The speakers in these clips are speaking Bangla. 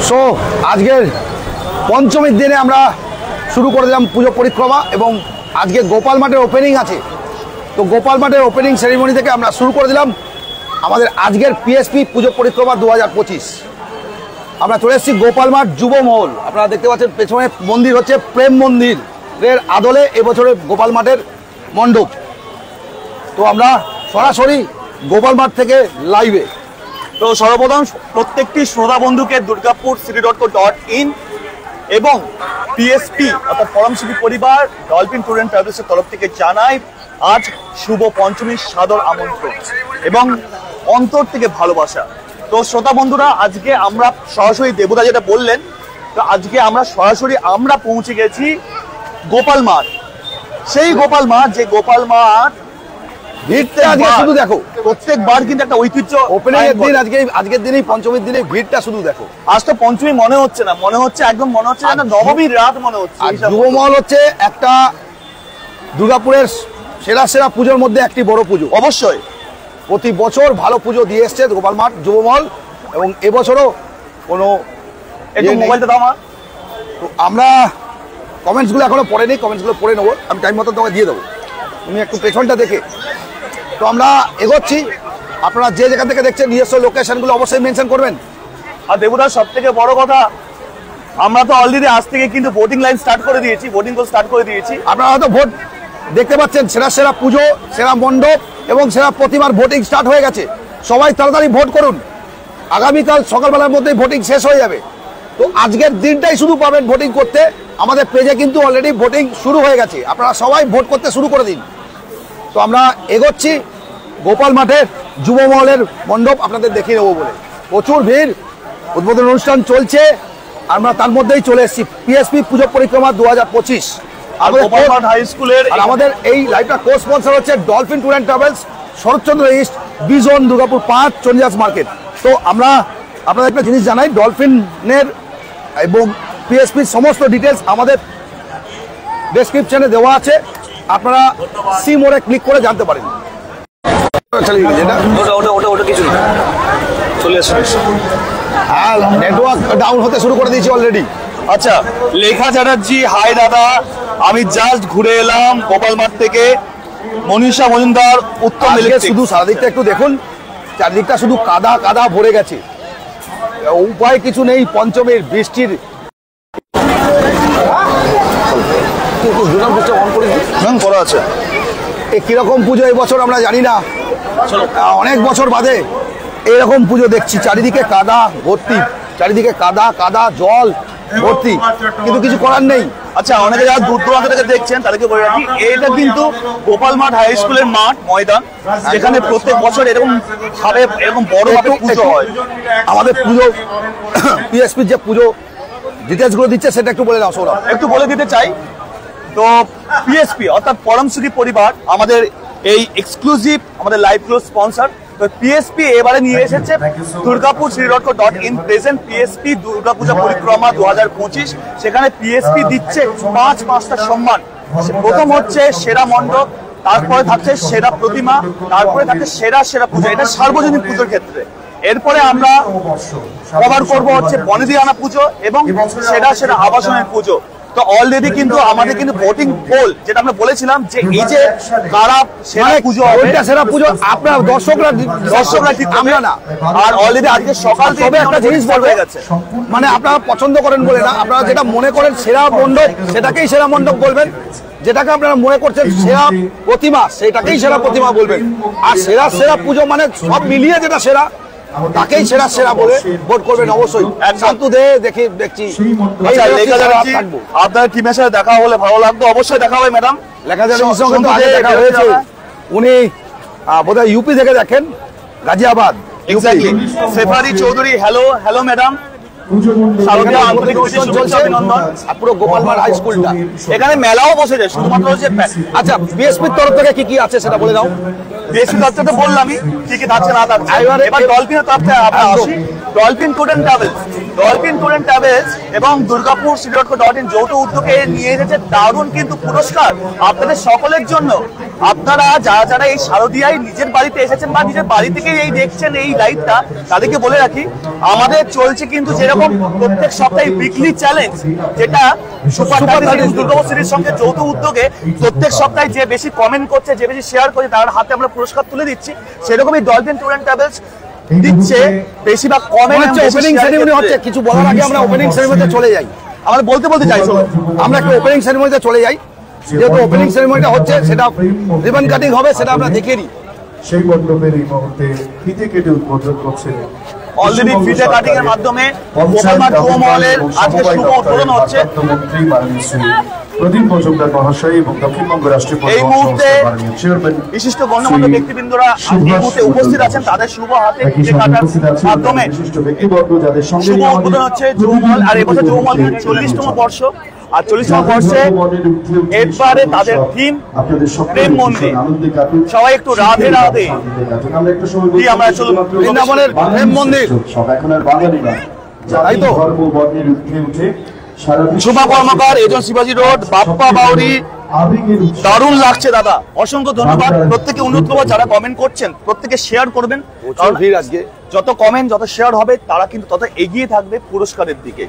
সো আজকের পঞ্চমীর দিনে আমরা শুরু করে দিলাম পুজো পরিক্রমা এবং আজকে গোপাল মাঠের ওপেনিং আছে। তো গোপাল মাঠের ওপেনিং সেরিমনি থেকে আমরা শুরু করে দিলাম আমাদের আজকের পিএসপি পুজো পরিক্রমা 2025। আমরা চলে এসেছি গোপাল মাঠ যুব মহল। আপনারা দেখতে পাচ্ছেন পেছনে মন্দির হচ্ছে প্রেম মন্দিরের আদলে এবছরের গোপাল মাঠের মণ্ডপ। তো আমরা সরাসরি গোপাল মাঠ থেকে লাইভে। তো সর্বপ্রথম প্রত্যেকটি শ্রোতা বন্ধুকে দুর্গাপুর city.co.in এবং পিএসপি অর্থাৎ পরমসুখী পরিবার ডলফিন ট্যুর এন্ড ট্রাভেলসের তরফ থেকে জানাই আজ শুভ পঞ্চমীর সাদর আমন্ত্রণ এবং অন্তর থেকে ভালোবাসা। তো শ্রোতা বন্ধুরা, আজকে আমরা সরাসরি দেবদা যেটা বললেন, তো আজকে আমরা সরাসরি পৌঁছে গেছি গোপাল মাঠ। সেই গোপাল মাঠ, যে গোপাল মাঠ ভিড়টা আজকে শুধু দেখো, প্রত্যেকবার কিন্তু একটা ঐতিহ্য। ওপেনিং এর দিন আজকের দিনই পঞ্চমীর দিনে ভিড়টা শুধু দেখো। আজ তো পঞ্চমী মনে হচ্ছে না, মনে হচ্ছে একদম মনে হচ্ছে যেন নবমীর রাত মনে হচ্ছে। যুবমহল হচ্ছে একটা দুর্গাপুরের সেরা সেরা পুজোর মধ্যে একটি বড় পুজো। অবশ্যই প্রতি বছর ভালো পুজো দিয়ে এসছে গোপাল মাঠ যুবমহল এবং এবছরও কোনো একটু মোবাইলটা দাও আমার। তো আমরা কমেন্টসগুলো এখনো পড়ে নেই, কমেন্টসগুলো পড়ে নেবো, আমি টাইম মতো তোমাকে দিয়ে দেবো, তুমি একটু পেছনটা দেখে। তো আমরা এগোচ্ছি, আপনারা যে জায়গা থেকে দেখছেন নিজস্ব লোকেশনগুলো অবশ্যই মেনশন করবেন। আর দেবুদার সব থেকে বড় কথা, আমরা তো অলরেডি আজ থেকে কিন্তু ভোটিং লাইন স্টার্ট করে দিয়েছি, ভোটিং স্টার্ট করে দিয়েছি। আপনারা হয়তো ভোট দেখতে পাচ্ছেন, সেরা সেরা পুজো, সেরা মণ্ডপ এবং সেরা প্রতিমার ভোটিং স্টার্ট হয়ে গেছে। সবাই তাড়াতাড়ি ভোট করুন, আগামীকাল সকালবেলার মধ্যেই ভোটিং শেষ হয়ে যাবে। তো আজকের দিনটাই শুধু পাবেন ভোটিং করতে। আমাদের পেজে কিন্তু অলরেডি ভোটিং শুরু হয়ে গেছে, আপনারা সবাই ভোট করতে শুরু করে দিন। তো আমরা এগোচ্ছি গোপাল মাঠের যুব মহলের মণ্ডপ আপনাদের দেখিয়ে দেবো বলে। প্রচুর ভিড়, উদ্বোধন অনুষ্ঠান চলছে, আমরা তার মধ্যেই চলে এসেছি পিএসপি পুজো পরিক্রমা 2025। আমাদের এই লাইভটা কো স্পন্সর হচ্ছে Dolphin tour and travels, Saratchandra east, Bijon, Durgapur 5, Chandidas market. তো আমরা আপনাদের একটা জিনিস জানাই, ডলফিনের এবং পিএসপির সমস্ত ডিটেলস আমাদের ডেসক্রিপশনে দেওয়া আছে, আপনারা সি মোড়ে ক্লিক করে জানতে পারেন। নেটওয়ার্ক ডাউন হতে শুরু করে দিয়েছি অলরেডি। আচ্ছা, লেখা চ্যাটার্জি, হাই দাদা, আমি জাস্ট ঘুরে এলাম গোপাল মাঠ থেকে। মনীষা মজুমদার, উত্তম শুধু সারাদিকটা একটু দেখুন, চারদিকটা শুধু কাদা কাদা ভরে গেছে, উপায় কিছু নেই। পঞ্চমীর বৃষ্টির করা আছে। কিরকম পুজো এবছর আমরা জানি না, অনেক বছর বাদে এরকম পুজো দেখছি। চারিদিকে কাদা ভর্তি, চারিদিকে কাদা কাদা জল ভর্তি, কিন্তু কিছু করার নেই। আচ্ছা, অনেকে যারা দূর দূরান্ত থেকে দেখছেন তাদেরকে বলে রাখি, এটা কিন্তু গোপাল মাঠ হাই স্কুলের মাঠ ময়দান, যেখানে প্রত্যেক বছর এরকম ভাবে এরকম বড় ভাবে পুজো হয়। আমাদের পুজো পিএসপির যে পুজো ডিটেলস গুলো দিচ্ছে সেটা একটু বলে দাও সৌরভ। একটু বলে দিতে চাই। তো পিএসপি অর্থাৎ পরমসুখী পরিবার আমাদের এই এক্সক্লুসিভ আমাদের লাইভ ক্লোজ স্পন্সর। তো পিএসপি এবারে নিয়ে এসেছে Durgapur city.co.in present PSP Durga Puja পরিক্রমা 2025। সেখানে পিএসপি দিচ্ছে 5টা সম্মান। প্রথম হচ্ছে সেরা মণ্ডপ, তারপরে থাকছে সেরা প্রতিমা, তারপরে থাকছে সেরা সেরা পুজো, এটা সার্বজনীন পুজোর ক্ষেত্রে। এরপরে আমরা কভার করবো হচ্ছে বনেদিয়ানা পুজো এবং সেরা সেরা আবাসনের পুজো। তো অলরেডি কিন্তু আমাদের কিন্তু ভোটিং পোল, যেটা আমরা বলেছিলাম যে এই যে কারা সেরা পুজো হবে, সেরা পুজো আপনারা দর্শকরা ঠিক আমরা না। আর অলরেডি আজকে সকাল থেকে একটা জিনিস বলবে গেছে, মানে আপনারা পছন্দ করেন বলে না, আপনারা যেটা মনে করেন সেরা মণ্ডপ সেটাকেই সেরা মণ্ডপ বলবেন, যেটাকে আপনারা মনে করছেন সেরা প্রতিমা সেটাকেই সেরা প্রতিমা বলবেন। আর সেরা সেরা পুজো মানে সব মিলিয়ে যেটা সেরা তাকেই সেরা সেরা বলে ভোট করবেন অবশ্যই। শান্তু দে দেখছি আপনার টিমের সাথে দেখা হলে ভালো লাগতো, অবশ্যই দেখা হবে ম্যাডাম। লেখা চ্যাটার্জির সঙ্গে তো আগে দেখা হয়েছে, উনি বোধহয় ইউপি থেকে দেখেন, Ghaziabad. Shefali Chowdhury, hello hello madam, পুরো গোপাল মাঠ হাই স্কুলটা, এখানে মেলাও বসে যায় শুধুমাত্র। আচ্ছা, বিএসপির তরফ থেকে কি কি আছে সেটা বলে দাও। বিএসপির তরফ থেকে বললামই কি কি থাকছে না থাকছে। এবার ডলফিনের তরফ থেকে আমরা আসি। ডলফিন ট্যুর এন্ড ট্রাভেলস এবং দুর্গাপুর city.co.in যৌথ উদ্যোগে নিয়ে এসেছে দারুণ কিন্তু পুরস্কার আপনাদের সকলের জন্য। আপনারা যারা যারা এই শারদিয়ায় নিজের বাড়িতে এসেছেন বা নিজের বাড়ি থেকে এই দেখছেন এই লাইভটা, তাদেরকে বলে রাখি আমাদের চলছে কিন্তু যেরকম প্রত্যেক সপ্তাহে উইকলি চ্যালেঞ্জ, যেটা সুপার দুর্গাপুর সিরিজের সঙ্গে যৌথ উদ্যোগে প্রত্যেক সপ্তাহে যে বেশি কমেন্ট করছে, যে বেশি শেয়ার করছে, তার হাতে আমরা পুরস্কার তুলে দিচ্ছি। সেরকমই ডলফিন ট্যুর এন্ড ট্রাভেলস দিচ্ছে বেশিরভাগ কমেন্ট। ওপেনিং সেরিমনি হচ্ছে, কিছু বলার আগে আমরা ওপেনিং সেরিমনিতে চলে যাই। আমরা বলতে চাই আমরা একটু ওপেনিং সেরিমনিতে চলে যাই। যেহেতু ওপেনিং সেরিমনিটা হচ্ছে, সেটা রিবন কাটিং হবে, সেটা আমরা দেখিয়ে নিই। সেই মণ্ডপের এই মুহূর্তে ফিতে কেটে উদ্বোধন করছেন অলরেডি ফিতে কাটিং এর মাধ্যমে গোপালমাঠ জুও মহলের আজকে শুভ উদ্বোধন হচ্ছে। মন্ত্রী মাননীয় শ্রী প্রদীপ মজুমদার মহাশয় এবং দক্ষিণবঙ্গ রাষ্ট্রীয় এই মুহূর্তে বিশিষ্ট গণ্যমান্য ব্যক্তিবৃন্দরা এই মুহূর্তে উপস্থিত আছেন, তাদের শুভ হাতে ফিতে কাটার মাধ্যমে বিশিষ্ট ব্যক্তিবর্গ যাদের সঙ্গে শুভ উদ্বোধন হচ্ছে জুও মহল। আর এবছর জুও মহলের 40তম বর্ষ, আর 40তম বর্ষে এবারে তাদের থিম প্রেম মন্দির। সবাই একটু রাধে রাধে আমরা চলুন বৃন্দাবনের প্রেম মন্দির। এখন আর বাঙালি না, তাই তো ধর্ম বর্ণের ঊর্ধ্বে উঠে সারা শুভা কর্মকার, এজন শিবাজি রোড, বাপ্পা বাউরি। দারুণ লাগছে দাদা, অসংখ্য ধন্যবাদ। প্রত্যেকে অনুরোধ করবো যারা কমেন্ট করছেন প্রত্যেকে শেয়ার করবেন, কারণ আজকে যত কমেন্ট যত শেয়ার হবে তারা কিন্তু তত এগিয়ে থাকবে পুরস্কারের দিকে।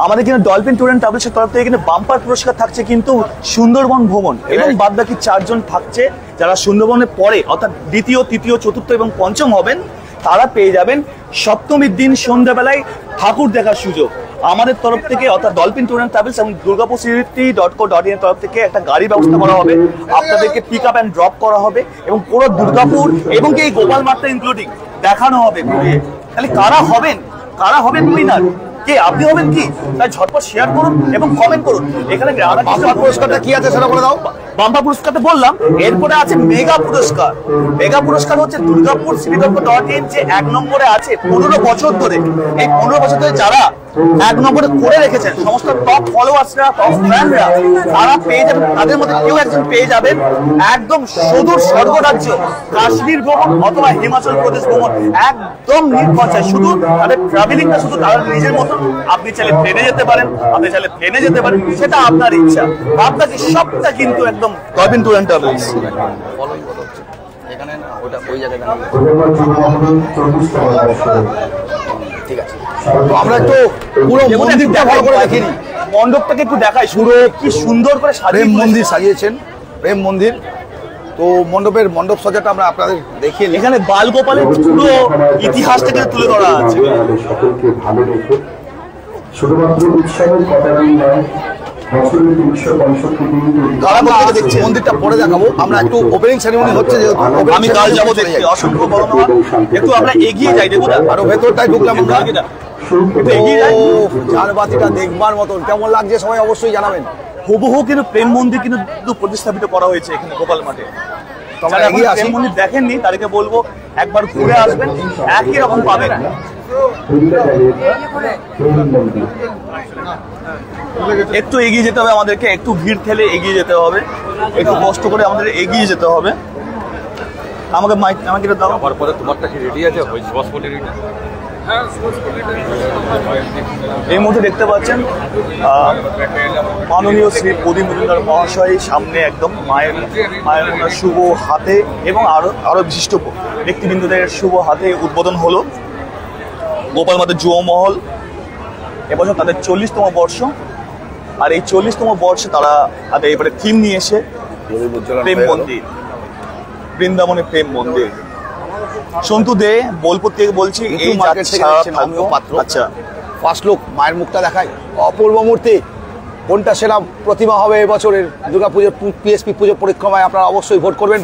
আমাদের কিন্তু ডলফিন ট্যুর এন্ড ট্রাভেলসের তরফ থেকে কিন্তু বাম্পার পুরস্কার থাকছে কিন্তু সুন্দরবন ভ্রমণ, এবং বাদ বাকি 4 জন থাকছে যারা সুন্দরবনে পরে অর্থাৎ দ্বিতীয়, তৃতীয়, চতুর্থ এবং পঞ্চম হবেন, তারা পেয়ে যাবেন সপ্তমীর দিন সন্ধ্যাবেলায় ঠাকুর দেখার সুযোগ। আমাদের তরফ থেকে অর্থাৎ ডলফিন ট্যুর এন্ড ট্রাভেলস এবং দুর্গাপুর city.co.in এর তরফ থেকে একটা গাড়ি ব্যবস্থা করা হবে, আপনাদেরকে পিক আপ অ্যান্ড ড্রপ করা হবে এবং পুরো দুর্গাপুর এবং এই গোপাল মাঠটা ইনক্লুডিং দেখানো হবে ঘুরিয়ে। তাহলে কারা হবেন উইনার, কে আপনি হবেন কি? তাই ঝটপট শেয়ার করুন এবং কমেন্ট করুন। এখানে বাম্পার পুরস্কারটা কি আছে সেটা বলে দাও। বাম্পার পুরস্কারটা বললাম, এরপরে আছে মেগা পুরস্কার। মেগা পুরস্কার হচ্ছে দুর্গাপুর city.co.in যে 1 নম্বরে আছে 15 বছর ধরে। এই 15 বছর ধরে যারা 1 নম্বরে করে রেখেছেন, সমস্ত টপ ফলোয়ার্সরা, টপ ফ্যানরা, তারা পেয়ে যাবেন, তাদের মধ্যে কেউ একজন পেয়ে যাবেন একদম সুদূর স্বর্গরাজ্য কাশ্মীর ভ্রমণ অথবা হিমাচল প্রদেশ ভ্রমণ, একদম নির্ভরসায়। শুধু তাদের ট্রাভেলিংটা শুধু তারা নিজের মতো, আপনি চাইলে ট্রেনে যেতে পারেন, আপনি চাইলে প্লেনে যেতে পারেন, সেটা আপনার ইচ্ছা। আপনাকে সবটা কিন্তু একদম ডলফিন ট্যুর এন্ড ট্রাভেলস। এখানে না, ওটা ওই জায়গায় ঠিক আছে। তো আমরা একটু পুরো মন্দিরটা ভালো করে দেখিনি, মণ্ডপটাকে একটু দেখাই, পুরো কি সুন্দর করে প্রেম মন্দির সাজিয়েছেন, প্রেম মন্দির। তো মণ্ডপ সজ্জাটা আমরা আপনাদের দেখিয়ে নিই। এখানে বালগোপালের পুরো ইতিহাসটাকে তুলে ধরা আছে। সকলকে ভালো রেখে শুধুমাত্র উৎসবের কথাই নয়, বছরের 365 দিন মন্দিরটা পরে দেখাবো। আমরা একটু ওপেনিং সেরিমনি হচ্ছে, আমি কাল যাবো দেখতে, অসংখ্য ধন্যবাদ। একটু আমরা এগিয়ে যাই, দেখুন আরো ভেতরটাই ঢুকলাম আমরা। এগিয়ে যাই, ঝাড়বাতিটা দেখবার মতন কেমন লাগছে সবাই অবশ্যই জানাবেন। হুবহু কিন্তু প্রেম মন্দির কিন্তু প্রতিস্থাপিত করা হয়েছে এখানে গোপাল মাঠে। যারা এগিয়ে আসি। প্রেম মন্দির দেখেননি তাদেরকে বলবো একবার ঘুরে আসবেন, একই রকম পাবেন। একটু এগিয়ে যেতে হবে আমাদেরকে, একটু ভিড় ঠেলে এগিয়ে যেতে হবে, একটু কষ্ট করে আমাদের এগিয়ে যেতে হবে। আমাকে এটা দাও। আমার পরে তোমারটা কি রেডি আছে? ওই বসপটি রেডি। এই মুহূর্তে দেখতে পাচ্ছেন মাননীয় শ্রী প্রদীপ মজুমদার মহাশয় সামনে একদম মায়ের শুভ হাতে এবং আরো বিশিষ্ট ব্যক্তিবৃন্দদের শুভ হাতে উদ্বোধন হলো গোপাল মাঠের জুও মহল। এবছর তাদের 40তম বর্ষ, আর এই 40তম বর্ষে তারা তাদের এবারে থিম নিয়ে এসে প্রেম মন্দির, বৃন্দাবনের প্রেম মন্দির। সন্তু দে বোলপুর থেকে বলছি, এই আচ্ছা ফার্স্ট লুক মায়ের মুখটা দেখায়, অপূর্ব মূর্তি। কোনটা সেরা প্রতিমা হবে এবছরের দুর্গাপুজোর পিএসপি পুজো পরিক্রমায়? আপনারা অবশ্যই ভোট করবেন।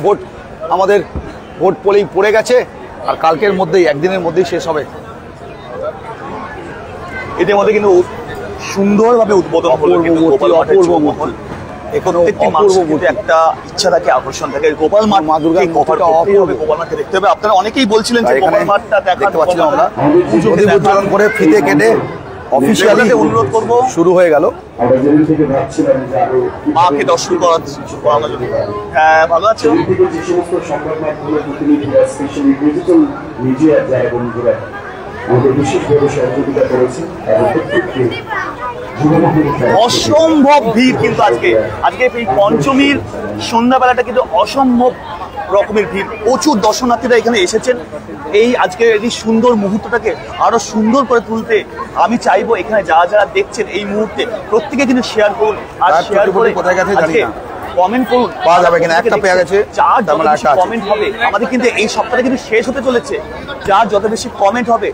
আমাদের ভোট পোলিং পড়ে গেছে, আর কালকের মধ্যেই, একদিনের মধ্যেই শেষ হবে। এদের মধ্যে কিন্তু সুন্দরভাবে উদ্বোধন হলো অপূর্ব মহল। প্রত্যেকটি মানুষের কিন্তু একটা ইচ্ছা থাকে, আকর্ষণ থাকে, গোপাল মাঠ মা দুর্গা কভার করতেই হবে, গোপাল মাঠকে দেখতে হবে। আপনারা অনেকেই বলছিলেন যে গোপাল মাঠটা দেখতে পাচ্ছিলাম আমরা, প্রদীপ উজ্জ্বলন করে ফিতে কেটে অফিসিয়ালি অনুরোধ করবো, শুরু হয়ে গেল মাকে দর্শন করানোর জন্য। হ্যাঁ, ভালো আছো? যে সমস্ত সংবাদ মাধ্যমের প্রতিনিধিরা, স্পেশালি ডিজিটাল মিডিয়া যারা বন্ধুরা আমাদের বিশেষভাবে সহযোগিতা করেছে, প্রত্যেককে অসম্ভব ভিড় কিন্তু আজকে এই পঞ্চমীর সন্ধ্যাবেলাটা কিন্তু অসম্ভব রকমের ভিড়। প্রচুর দর্শনার্থীরা এখানে এসেছেন এই আজকের এই সুন্দর মুহূর্তটাকে আরো সুন্দর করে তুলতে। আমি চাইবো এখানে যারা যারা দেখছেন এই মুহূর্তে প্রত্যেকে কিন্তু শেয়ার করুন, আর শেয়ার করে কোথায় গেছে জানি না, কমেন্ট করুন। পাওয়া যাবে কিনা, একটা পেয়ে গেছে, যার যত বেশি কমেন্ট হবে, আমাদের কিন্তু এই সপ্তাহটা কিন্তু শেষ হতে চলেছে, যার যত বেশি কমেন্ট হবে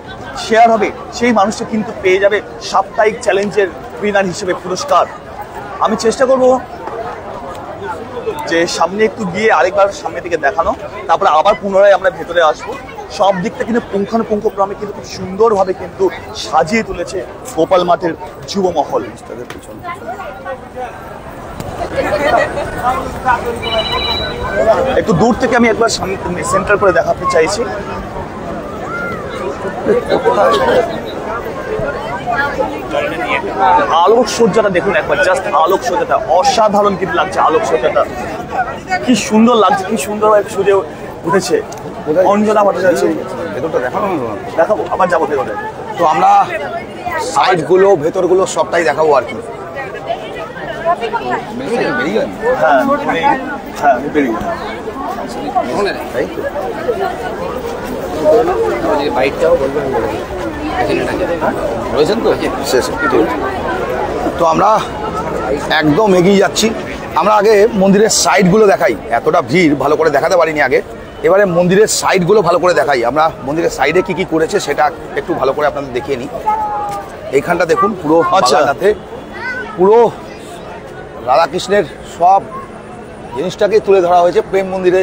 শেয়ার হবে সেই মানুষটা কিন্তু পেয়ে যাবে সাপ্তাহিক চ্যালেঞ্জের উইনার হিসেবে পুরস্কার। আমি চেষ্টা করব যে সামনে একটু গিয়ে আরেকবার সামনে দিকে দেখানো, তারপরে আবার পুনরায় আমরা ভেতরে আসবো। সব দিকটা কিন্তু পুঙ্খানুপুঙ্খক্রমে কিন্তু খুব সুন্দরভাবে কিন্তু সাজিয়ে তুলেছে গোপাল মাঠের যুব মহল। একটু দূর থেকে আমি একবার সামনে সেন্টার করে দেখাতে চাইছি। আলোকসজ্জাটা দেখুন একবার, জাস্ট আলোকসজ্জাটা অসাধারণ কিন্তু লাগছে। আলোকসজ্জাটা কি সুন্দর লাগছে, কি সুন্দরভাবে সুজে উঠেছে। অঞ্জনা ভট্টাচার্য ভেতরটা দেখানো হলো না। দেখাবো, আবার যাবো ভেতরে। তো আমরা সাইডগুলো ভেতরগুলো সবটাই দেখাবো আর কি। বেরিয়ে গেলেন? হ্যাঁ হ্যাঁ বেরিয়ে তাই তো। বাইকটাও বলবেন রয়েছেন তো শেষে। তো আমরা একদম এগিয়ে যাচ্ছি। আমরা আগে মন্দিরের সাইডগুলো দেখাই, এতটা ভিড় ভালো করে দেখাতে পারিনি আগে। এবারে মন্দিরের সাইডগুলো ভালো করে দেখাই। আমরা মন্দিরের সাইডে কি কি করেছে সেটা একটু ভালো করে আপনাদের দেখিয়ে নিই। এইখানটা দেখুন, পুরো বাগানটাতে পুরো রাধাকৃষ্ণের সব জিনিসটাকেই তুলে ধরা হয়েছে। প্রেম মন্দিরে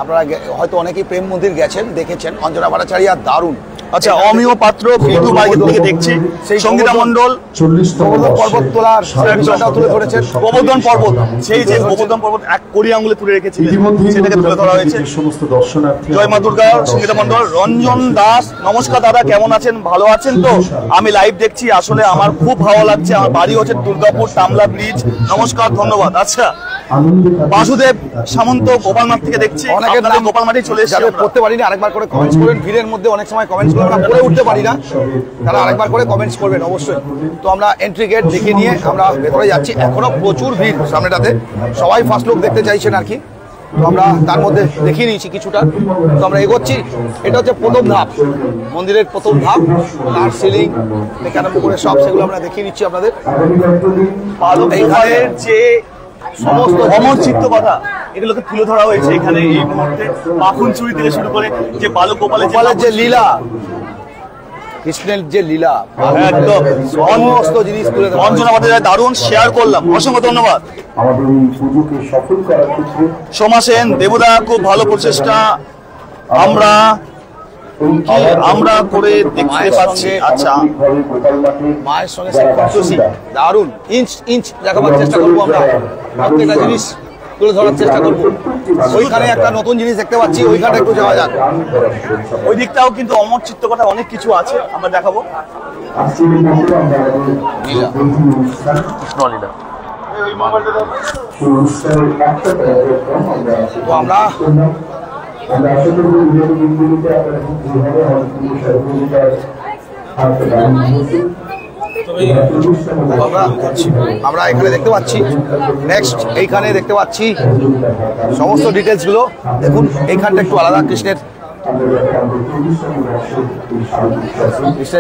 আপনারা হয়তো অনেকেই প্রেম মন্দির গেছেন, দেখেছেন। অঞ্জনা ভট্টাচার্য দারুণ। আচ্ছা, অমিয় পাত্র বিদু মার্কেট থেকে দেখছি, সেই সঙ্গীতা মণ্ডল পর্বত তোলার বিষয়টাও তুলে ধরেছেন। গোবর্ধন পর্বত, সেই যে গোবর্ধন পর্বত এক কোড়ি আঙুলে তুলে রেখেছিলেন, সেটাকে তুলে ধরা হয়েছে। সমস্ত দর্শনার্থী জয় মা দুর্গা, সঙ্গীতা মণ্ডল। রঞ্জন দাস, নমস্কার দাদা, কেমন আছেন? ভালো আছেন তো? আমি লাইভ দেখছি, আসলে আমার খুব ভালো লাগছে। আমার বাড়ি হচ্ছে দুর্গাপুর টামলা ব্রিজ। নমস্কার, ধন্যবাদ। আচ্ছা, বাসুদেব সামন্ত গোপালমাঠ থেকে দেখছি, অনেকের আপনাদের নাম গোপালমাঠে চলে এসেছি। যাদের পড়তে পারি না আরেকবার করে কমেন্টস করবেন। ভিড়ের মধ্যে অনেক সময় কমেন্টস করে আমরা পড়ে উঠতে পারি না, তারা আরেকবার করে কমেন্টস করবেন অবশ্যই। তো আমরা এন্ট্রি গেট দেখে নিয়ে আমরা ভেতরে যাচ্ছি। এখনো প্রচুর ভিড় সামনেটাতে, সবাই ফার্স্ট লুক দেখতে চাইছেন আর কি। তো আমরা তার মধ্যে দেখিয়ে নিয়েছি কিছুটা। তো আমরা এগোচ্ছি। এটা হচ্ছে প্রথম ধাপ, মন্দিরের প্রথম ধাপ। তার সিলিং থেকে আরম্ভ করে সব সেগুলো আমরা দেখিয়ে নিচ্ছি আপনাদের। এইখানের যে সমস্ত অমর চিত্ত কথা এগুলোকে তুলে ধরা হয়েছে এখানে এই মুহূর্তে। মাখন চুরি থেকে শুরু করে যে বালক গোপালের যে লীলা, কৃষ্ণের যে লীলা, একদম সমস্ত জিনিস তুলে ধরা হয়েছে। অঞ্জনা ভট্টাচার্য দারুণ শেয়ার করলাম, অসংখ্য ধন্যবাদ। আমাদের এই পুজোকে সফল করার ক্ষেত্রে সোমা সেন, দেবদা, খুব ভালো প্রচেষ্টা আমরা করে দেখতে পাচ্ছি। আচ্ছা, মায়ের সঙ্গে খুশি, দারুণ ইঞ্চ ইঞ্চ দেখাবার চেষ্টা করবো আমরা। প্রত্যেকটা জিনিস তুলে ধরার চেষ্টা করবো। ওইখানে একটা নতুন জিনিস দেখতে পাচ্ছি, ওইখানে একটু যাওয়া যাক। ওই দিকটাও কিন্তু অমর চিত্ত কথা অনেক কিছু আছে, আমরা দেখাবো। কৃষ্ণলীলা, তো আমরা আমরা এখানে দেখতে পাচ্ছি। নেক্সট এইখানে দেখতে পাচ্ছি সমস্ত ডিটেলস গুলো দেখুন। এইখানটা একটু আলাদা, কৃষ্ণের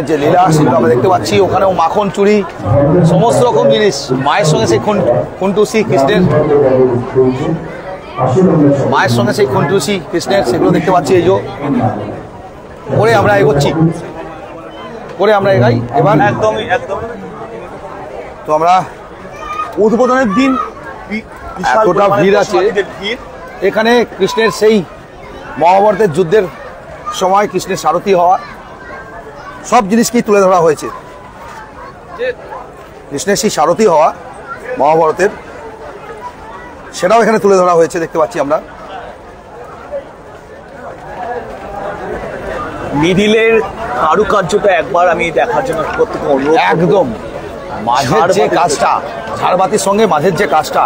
যে লীলা সেগুলো আমরা দেখতে পাচ্ছি। ওখানেও মাখন চুরি, সমস্ত রকম জিনিস। মায়ের সঙ্গে সেই খুনটুসি কৃষ্ণের, মায়ের সঙ্গে সেই খুনটুসি কৃষ্ণের, সেগুলো দেখতে পাচ্ছি। এই যে করে আমরা এগোচ্ছি, করে আমরা এগাই এবার। একদমই একদম। তো আমরা উদ্বোধনের দিন এতটা ভিড় আছে এখানে। কৃষ্ণের সেই মহাভারতের যুদ্ধের সময় কৃষ্ণের সারথি হওয়া সব জিনিসকেই তুলে ধরা হয়েছে। কৃষ্ণের সেই সারথি হওয়া মহাভারতের, সেটাও এখানে তুলে ধরা হয়েছে, দেখতে পাচ্ছি আমরা। মিডিলের কারুকার্যটা একবার আমি দেখার জন্য প্রত্যেক অনুরোধ। একদম মাঝের যে কাজটা, ঝাড়বাতির সঙ্গে মাঝের যে কাজটা,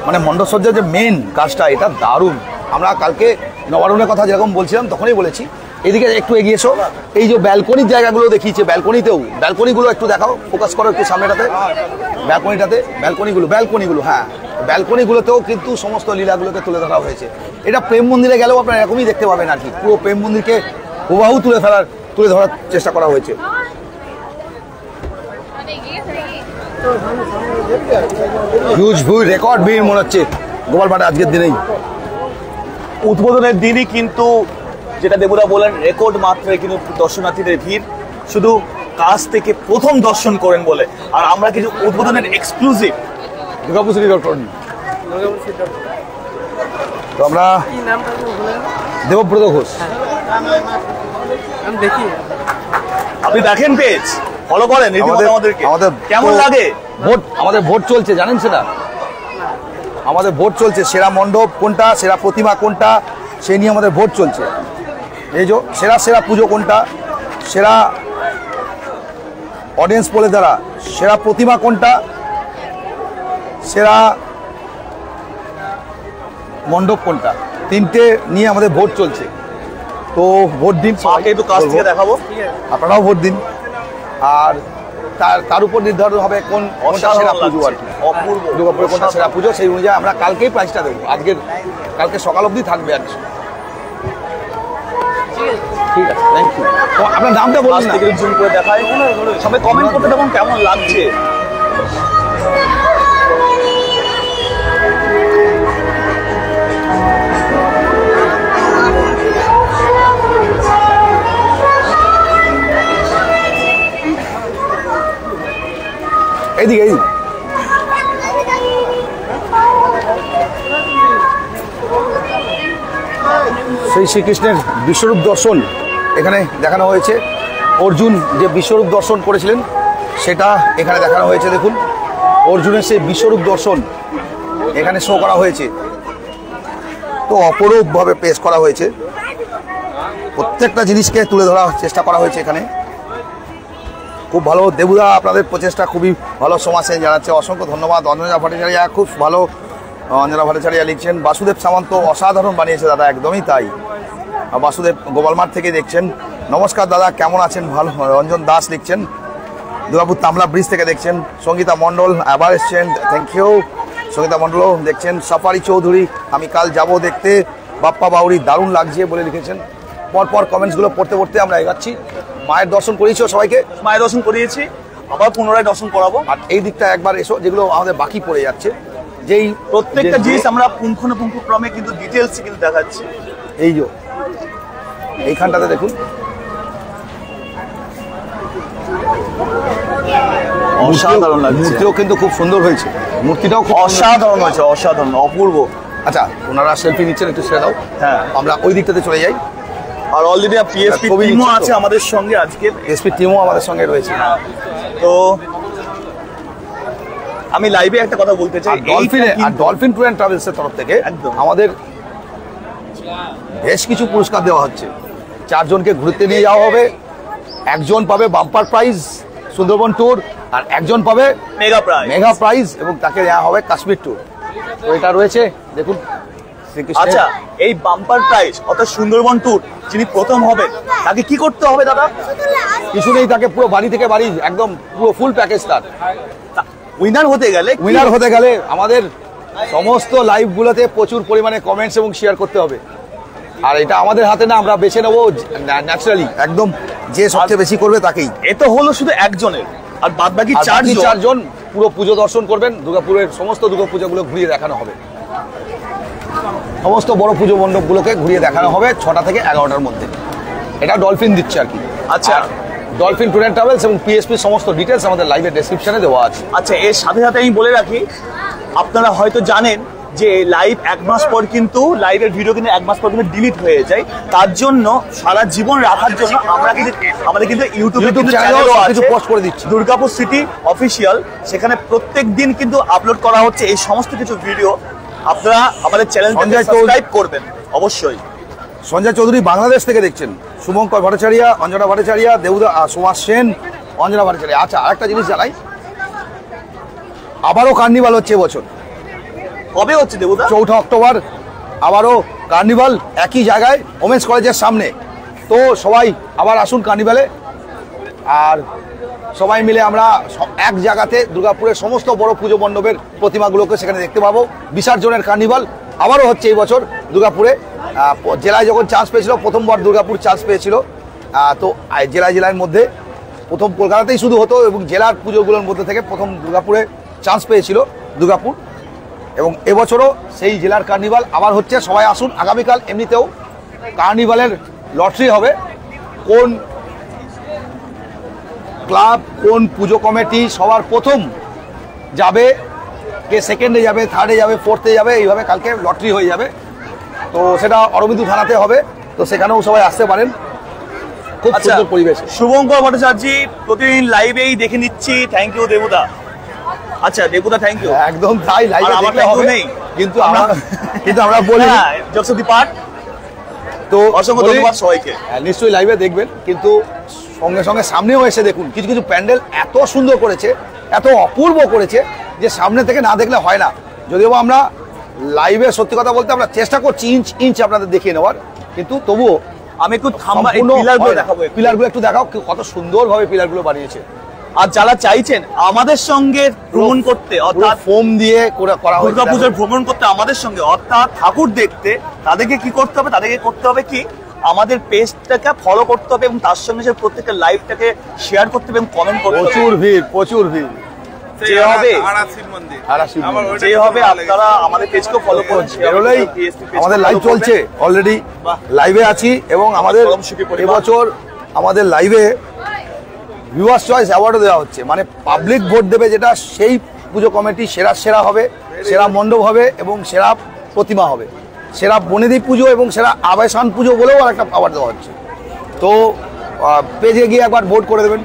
মানে মণ্ডপসজ্জার যে মেন কাজটা, এটা দারুণ। আমরা কালকে নবারুণের কথা যেরকম বলছিলাম তখনই বলেছি এদিকে একটু এগিয়ে এসো। এই যে ব্যালকনির জায়গাগুলো দেখিয়েছে, ব্যালকনিগুলো একটু দেখাও, ফোকাস করো একটু সামনেটাতে, ব্যালকনিগুলো হ্যাঁ, ব্যালকনিগুলোতেও কিন্তু সমস্ত লীলাগুলোকে তুলে ধরা হয়েছে। এটা প্রেম মন্দিরে গেলেও আপনারা এরকমই দেখতে পাবেন আর কি, পুরো প্রেম মন্দিরকে হুবাহু তুলে ধরার চেষ্টা করা হয়েছে। হিউজ রেকর্ড ভিড় মনে হচ্ছে গোপালমাঠে আজকের দিনেই। উদ্বোধনের দিনই কিন্তু যেটা দেবুদা বলেন, রেকর্ড মাত্রায় কিন্তু দর্শনার্থীদের ভিড়, শুধু কাছ থেকে প্রথম দর্শন করেন বলে। আর আমরা কিন্তু উদ্বোধনের এক্সক্লুসিভ দুর্গাপুর সিটি ডট তো আমরা দেবব্রত ঘোষ, আপনি দেখেন পেজ, ফলো করেন আমাদেরকে। কেমন লাগে? আমাদের ভোট চলছে, জানেন সেটা? আমাদের ভোট চলছে, সেরা মণ্ডপ কোনটা, সেরা প্রতিমা কোনটা, সেই নিয়ে আমাদের ভোট চলছে। এই যে সেরা পুজো কোনটা, সেরা অডিয়েন্স পোলে দ্বারা সেরা প্রতিমা কোনটা, সেরা মণ্ডপ কোনটা, তিনটে নিয়ে আমাদের ভোট চলছে। তো ভোট দিন, একটু কাছ থেকে দেখাবো, আপনারাও ভোট দিন। আর তার উপর নির্ধারণ হবে কোনটা সেরা পুজো আর কি, দুর্গাপুরে কোনটা সেরা পুজো, সেই অনুযায়ী আমরা কালকেই প্রাইজটা দেবো। কালকে সকাল অবধি থাকবে আর কি। ঠিক আছে, থ্যাংক ইউ। তো আপনার নামটা বলুন না। জুম করে দেখায়, সবাই কমেন্ট করতে দেখুন কেমন লাগছে। এইদিকে সেই শ্রীকৃষ্ণের বিশ্বরূপ দর্শন এখানে দেখানো হয়েছে। অর্জুন যে বিশ্বরূপ দর্শন করেছিলেন সেটা এখানে দেখানো হয়েছে। দেখুন, অর্জুনের সেই বিশ্বরূপ দর্শন এখানে শো করা হয়েছে। তো অপরূপভাবে পেশ করা হয়েছে, প্রত্যেকটা জিনিসকে তুলে ধরার চেষ্টা করা হয়েছে এখানে। খুব ভালো দেবুদা, আপনাদের প্রচেষ্টা খুবই ভালো, সমাজে জানাচ্ছে, অসংখ্য ধন্যবাদ। অঞ্জনা ভট্টাচার্য খুব ভালো, অঞ্জনা ভট্টাচার্য লিখছেন। বাসুদেব সামন্ত অসাধারণ বানিয়েছে দাদা, একদমই তাই। বাসুদেব গোপালমাঠ থেকে দেখছেন, নমস্কার দাদা, কেমন আছেন? ভালো। রঞ্জন দাস লিখছেন, দুর্গাপুর তামলা ব্রিজ থেকে দেখছেন। সঙ্গীতা মণ্ডল আবার এসছেন, থ্যাংক ইউ। সঙ্গীতা মণ্ডলও দেখছেন। সাফারি চৌধুরী, আমি কাল যাব দেখতে, বাপ্পা বাউরি দারুণ লাগছে বলে লিখেছেন। পরপর কমেন্টসগুলো পড়তে আমরা এগাচ্ছি। মায়ের দর্শন করিয়েছো সবাইকে? মায়ের দর্শন করিয়েছি, আবার পুনরায় দর্শন করাবো। আর এই দিকটা একবার এসো, যেগুলো আমাদের বাকি পড়ে যাচ্ছে, যেই প্রত্যেকটা জিনিস আমরা পুঙ্খানুপুঙ্খক্রমে কিন্তু ডিটেলস কিন্তু দেখাচ্ছি। এই যে এইখানটাতে দেখুন, অসাধারণ লাগছে, মূর্তিও কিন্তু খুব সুন্দর হয়েছে, মূর্তিটাও খুব অসাধারণ হয়েছে, অসাধারণ, অপূর্ব। আচ্ছা, ওনারা সেলফি নিচ্ছেন, একটু ছেড়ে দাও। হ্যাঁ, আমরা ওই দিকটাতে চলে যাই। আর অলরেডি পিএসপি টিমও আছে আমাদের সঙ্গে, আজকে পিএসপি টিমও আমাদের সঙ্গে রয়েছে। তো আমি লাইভে একটা কথা বলতে চাই, ডলফিন ট্যুর অ্যান্ড ট্রাভেলসের তরফ থেকে আমাদের বেশ কিছু পুরস্কার দেওয়া হচ্ছে। 4 জনকে ঘুরতে নিয়ে যাওয়া হবে, একজন পাবে বাম্পার প্রাইজ সুন্দরবন ট্যুর, আর একজন পাবে মেগা প্রাইজ, এবং তাকে দেওয়া হবে কাশ্মীর ট্যুর। তো এটা রয়েছে, দেখুন। আচ্ছা, এই বাম্পার প্রাইজ অর্থাৎ সুন্দরবন ট্যুর যিনি প্রথম হবেন, তাকে কি করতে হবে দাদা? কিছু নেই, তাকে পুরো বাড়ি থেকে বাড়ি একদম পুরো ফুল প্যাকেজ। তার উইনার হতে গেলে আমাদের সমস্ত লাইভগুলোতে প্রচুর পরিমাণে কমেন্টস এবং শেয়ার করতে হবে। আর এটা আমাদের হাতে না, আমরা বেছে নেবো ন্যাচারালি, একদম যে সবচেয়ে বেশি করবে তাকেই। এ তো হলো শুধু একজনের, আর বাদ বাকি 4 জন পুরো পুজো দর্শন করবেন। দুর্গাপুরের সমস্ত দুর্গাপুজোগুলো ঘুরিয়ে দেখানো হবে, সমস্ত বড় পুজো মণ্ডপগুলোকে ঘুরিয়ে দেখানো হবে 6টা থেকে 11টার মধ্যে। এটা ডলফিন দিচ্ছে আর কি। আচ্ছা, ডলফিন ট্যুর অ্যান্ড ট্রাভেলস এবং পিএসপি সমস্ত ডিটেলস আমাদের লাইভের ডেসক্রিপশনে দেওয়া আছে। আচ্ছা, এর সাথে সাথে আমি বলে রাখি, আপনারা হয়তো জানেন যে লাইভ 1 মাস পর কিন্তু লাইভের ভিডিও কিন্তু 1 মাস পর কিন্তু ডিলিট হয়ে যায়। তার জন্য সারা জীবন রাখার জন্য আমরা কিন্তু আমাদের কিন্তু ইউটিউব চ্যানেলও আছে, পোস্ট করে দিচ্ছি, দুর্গাপুর সিটি অফিসিয়াল। সেখানে প্রত্যেক দিন কিন্তু আপলোড করা হচ্ছে এই সমস্ত কিছু ভিডিও। আপনারা আমাদের চ্যানেলটাকে সাবস্ক্রাইব করবেন অবশ্যই। সঞ্জয় চৌধুরী বাংলাদেশ থেকে দেখছেন, শুভঙ্কর ভট্টাচার্য, অঞ্জনা ভট্টাচার্য, দেবুদা, সুভাষ সেন, অঞ্জনা ভট্টাচার্য। আচ্ছা, আরেকটা জিনিস জানাই, আবারও কার্নিভাল হচ্ছে এবছর। কবে হচ্ছে দেবুদা? 4 অক্টোবর আবারও কার্নিভাল, একই জায়গায় ওমেন্স কলেজের সামনে। তো সবাই আবার আসুন কার্নিভালে, আর সবাই মিলে আমরা এক জায়গাতে দুর্গাপুরের সমস্ত বড় পুজো মণ্ডপের প্রতিমাগুলোকে সেখানে দেখতে পাবো। বিসর্জনের কার্নিভাল আবারও হচ্ছে এই বছর দুর্গাপুরে। জেলায় যখন চান্স পেয়েছিল, প্রথমবার দুর্গাপুর চান্স পেয়েছিল, তো জেলার মধ্যে প্রথম কলকাতাতেই শুধু হতো এবং জেলার পুজোগুলোর মধ্যে থেকে প্রথম দুর্গাপুরে চান্স পেয়েছিল দুর্গাপুর, এবং এবছরও সেই জেলার কার্নিভাল আবার হচ্ছে। সবাই আসুন। আগামীকাল এমনিতেও কার্নিভালের লটারি হবে, কোন ক্লাব কোন পুজো কমিটি সবার প্রথম যাবে, কে সেকেন্ডে যাবে, থার্ডে যাবে, ফোর্থে যাবে, এইভাবে কালকে লটারি হয়ে যাবে। তো সেটা অরবিন্দু থানাতে হবে, তো সেখানেও সবাই আসতে পারেন। খুব সুন্দর পরিবেশ। শুভঙ্কর ভট্টাচার্য প্রতিদিন লাইভেই দেখে নিচ্ছি, থ্যাংক ইউ দেবুদা। আচ্ছা দেবুদা থ্যাংক ইউ। একদম তাই, লাইভে দেখলে হবে নেই, কিন্তু আমরা বলি জগসতি পাঠ। তো অসংখ্য ধন্যবাদ সবাইকে। নিশ্চয়ই লাইভে দেখবেন, কিন্তু সঙ্গে সঙ্গে সামনেও এসে দেখুন। কিছু কিছু প্যান্ডেল এত সুন্দর করেছে, এত অপূর্ব করেছে যে সামনে থেকে না দেখলে হয় না। যদিও আমরা লাইভে সত্যি কথা বলতে আমরা চেষ্টা করছি ইঞ্চ ইঞ্চ আপনাদের দেখিয়ে নেওয়ার, কিন্তু তবুও আমি একটু পিলারগুলো একটু দেখাও, কত সুন্দরভাবে পিলারগুলো বানিয়েছে। আর যারা চাইছেন আমাদের সঙ্গে ভ্রমণ করতে, অর্থাৎ ফোম দিয়ে করা হয়েছে দুর্গাপূজার ভ্রমণ করতে আমাদের সঙ্গে, অর্থাৎ ঠাকুর দেখতে, তাদেরকে কি করতে হবে? তাদেরকে করতে হবে কি, আমাদের পেজটাকে ফলো করতে হবে এবং তার সঙ্গে সে প্রত্যেকটা লাইভটাকে শেয়ার করতে হবে এবং কমেন্ট করতে হবে। প্রচুর ভিড় যে হবে আপনারা আমাদের পেজকে ফলো করুন। আমাদের লাইভ চলছে, অলরেডি লাইভে আছি, এবং আমাদের এবছর আমাদের লাইভে ভিউয়ার্স চয়েস অ্যাওয়ার্ডও দেওয়া হচ্ছে। মানে পাবলিক ভোট দেবে যেটা, সেই পুজো কমিটি সেরা হবে, সেরা মণ্ডপ হবে এবং সেরা প্রতিমা হবে, সেরা বনেদি পুজো এবং সেরা আবাসন পুজো বলেও আর একটা অ্যাওয়ার্ড দেওয়া হচ্ছে। তো পেজে গিয়ে একবার ভোট করে দেবেন।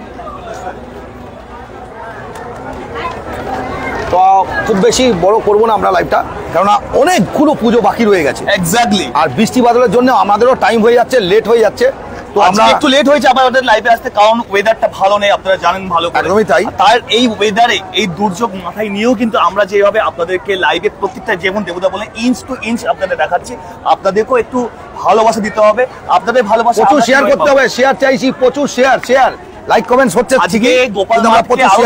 তো খুব বেশি বড় করবো না আমরা লাইভটা, কেননা অনেকগুলো পুজো বাকি রয়ে গেছে। এক্স্যাক্টলি। আর বৃষ্টি বাদলের জন্য আমাদেরও টাইম হয়ে যাচ্ছে, লেট হয়ে যাচ্ছে। তো আমরা একটু লেট হয়েছে আমাদের লাইভে আসতে, কারণ ওয়েদারটা ভালো নেই, আপনারা জানেন ভালো করে। একদমই তাই। তার এই ওয়েদারে, এই দুর্যোগ মাথায় নিয়েও কিন্তু আমরা যেভাবে আপনাদেরকে লাইভে প্রত্যেকটা, যেমন দেবুদা বলে, ইঞ্চ টু ইঞ্চ আপনাদের দেখাচ্ছি। আপনাদেরকেও একটু ভালোবাসা দিতে হবে, আপনাদের ভালোবাসা প্রচুর শেয়ার করতে হবে। শেয়ার চাইছি, প্রচুর শেয়ার লাইক কমেন্টস হচ্ছে। আজকে গোপাল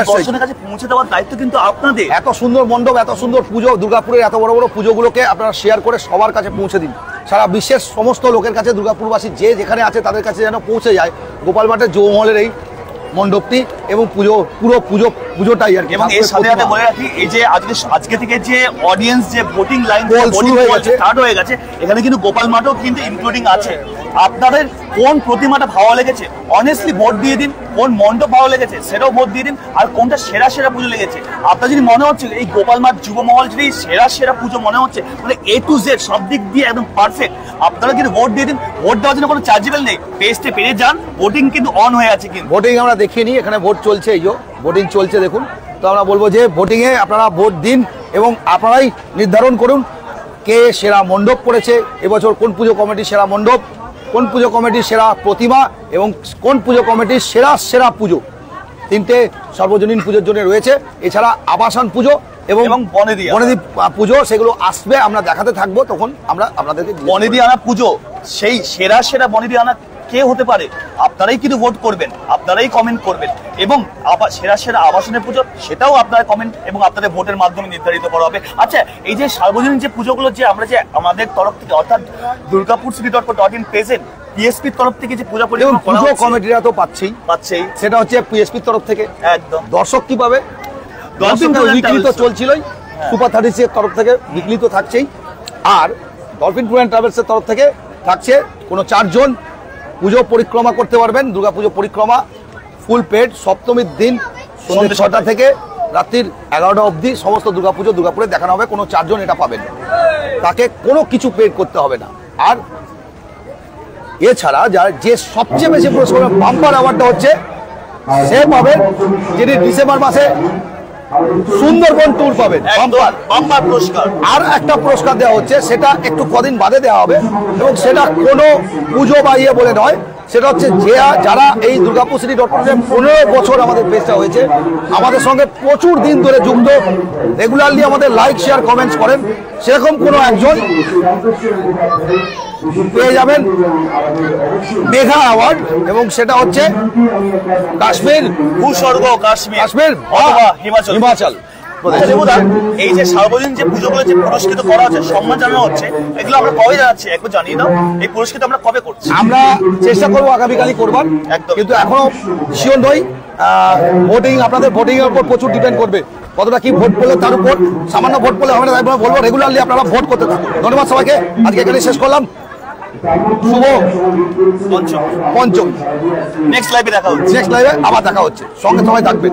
দর্শনের কাছে পৌঁছে দেওয়ার দায়িত্ব কিন্তু আপনাদের। এত সুন্দর মণ্ডপ, এত সুন্দর পুজো, দুর্গাপুরের এত বড় বড় পুজোগুলোকে আপনারা শেয়ার করে সবার কাছে পৌঁছে দিন। সারা বিশ্বের সমস্ত লোকের কাছে, দুর্গাপুরবাসী যে যেখানে আছে তাদের কাছে যেন পৌঁছে যায় গোপাল মাঠের যৌমহলের এই মণ্ডপটি এবং পুরো পুজোটাই আর কি। এবং এর সাথে সাথে বলে রাখি, এই যে আজকে থেকে যে অডিয়েন্স, যে ভোটিং লাইন স্টার্ট হয়ে গেছে, এখানে কিন্তু গোপাল মাঠও কিন্তু ইনক্লুডিং আছে। আপনাদের কোন প্রতিমাটা ভালো লেগেছে অনেস্টলি ভোট দিয়ে দিন, কোন মণ্ডপ ভালো লেগেছে সেটাও ভোট দিয়ে দিন, আর কোনটা সেরা পুজো লেগেছে। আপনার যদি মনে হচ্ছে এই গোপাল মাঠ যুবমহল যদি সেরা পুজো মনে হচ্ছে, মানে A to Z সব দিক দিয়ে একদম পারফেক্ট, আপনারা কিন্তু ভোট দিয়ে দিন। ভোট দেওয়ার জন্য কোনো চার্জেবল নেই, পেজে পেরে যান, ভোটিং কিন্তু অন হয়ে আছে। কিন্তু ভোটিং আমরা দেখিয়ে নিই, এখানে ভোট চলছে, এই যে ভোটিং চলছে দেখুন। তো আমরা বলবো যে ভোটিংয়ে আপনারা ভোট দিন এবং আপনারাই নির্ধারণ করুন কে সেরা মণ্ডপ করেছে এবছর, কোন পুজো কমিটির সেরা মণ্ডপ, কোন পুজো কমিটির সেরা প্রতিমা এবং কোন পুজো কমিটির সেরা পুজো। তিনটে সর্বজনীন পুজোর জন্য রয়েছে, এছাড়া আবাসন পুজো এবং বনেদি পুজো, সেগুলো আসবে, আমরা দেখাতে থাকবো। তখন আমরা আপনাদেরকে বনেদি আনা পুজো, সেই সেরা বনেদি আনা কে হতে পারে, আপনারাই কিন্তু ভোট করবেন, আপনারাই কমেন্ট করবেন, এবং সেরা আবাসনের পুজো সেটাও আপনারা কমেন্ট এবং আপনাদের ভোটের মাধ্যমে নির্ধারিত করা হবে। আচ্ছা, এই যে সার্বজনীন যে পুজোগুলো যে আমরা যে আমাদের তরফ থেকে, অর্থাৎ durgapurcity.in প্রেজেন্ট পিএসপির তরফ থেকে যে পুজো কমিটিরা তো পাচ্ছেই, সেটা হচ্ছে পিএসপির তরফ থেকে। একদম। দর্শক কি পাবে? দর্শক বিক্রি তো চলছিলই, সুপার 30 এর তরফ থেকে বিক্রি তো থাকছেই, আর ডলফিন ট্যুর অ্যান্ড ট্রাভেলসের তরফ থেকে থাকছে কোনো 4 জন পুজো পরিক্রমা করতে পারবেন। দুর্গাপুজো পরিক্রমা ফুল পেড, সপ্তমীর দিন সন্ধ্যে 6টা থেকে রাত্রির 11টা অবধি সমস্ত দুর্গাপুরে দেখানো হবে। কোনো 4 জন এটা পাবেন, তাকে কোনো কিছু পেড করতে হবে না। আর এছাড়া যে সবচেয়ে বেশি পুরস্কার বাম্পার অ্যাওয়ার্ডটা হচ্ছে সে পাবেন যিনি ডিসেম্বর মাসে সুন্দরবন ট্যুর পাবেন, বাম্পার পুরস্কার। আর একটা পুরস্কার দেওয়া হচ্ছে, সেটা একটু কদিন বাদে দেওয়া হবে এবং সেটা কোনো পুজো বা ইয়ে বলে নয়, সেটা হচ্ছে যে যারা এই দুর্গাপুর সিটি .com 15 বছর আমাদের পেজটা হয়েছে, আমাদের সঙ্গে প্রচুর দিন ধরে যুক্ত, রেগুলারলি আমাদের লাইক শেয়ার কমেন্টস করেন, সেরকম কোনো একজন পেয়ে যাবেন মেঘা অ্যাওয়ার্ড, এবং সেটা হচ্ছে কাশ্মীর ভূস্বর্গ কাশ্মীর কাশ্মীর অথবা হিমাচল হিমাচল আচ্ছা, দেবুদা, এই যে সার্বজনীন যে পুজোগুলো যে পুরস্কৃত করা হচ্ছে, সম্মান জানানো হচ্ছে, এগুলো আমরা কবে জানাচ্ছি একবার জানিয়ে দাও। এই পুরস্কৃত আমরা কবে করছি? আমরা চেষ্টা করবো আগামীকালই করবার, একদম। কিন্তু এখনো শিওর নই। ভোটিং, আপনাদের ভোটিং এর উপর প্রচুর ডিপেন্ড করবে, কতটা কি ভোট পড়লে তার উপর। সামান্য ভোট পড়লে হবে না, তাই বলবো রেগুলারলি আপনারা ভোট করতে থাকুন। ধন্যবাদ সবাইকে, আজকে এখানে শেষ করলাম। শুভ পঞ্চম। নেক্সট লাইভে দেখা হচ্ছে। নেক্সট লাইভে আবার দেখা হচ্ছে, সঙ্গে সবাই থাকবেন।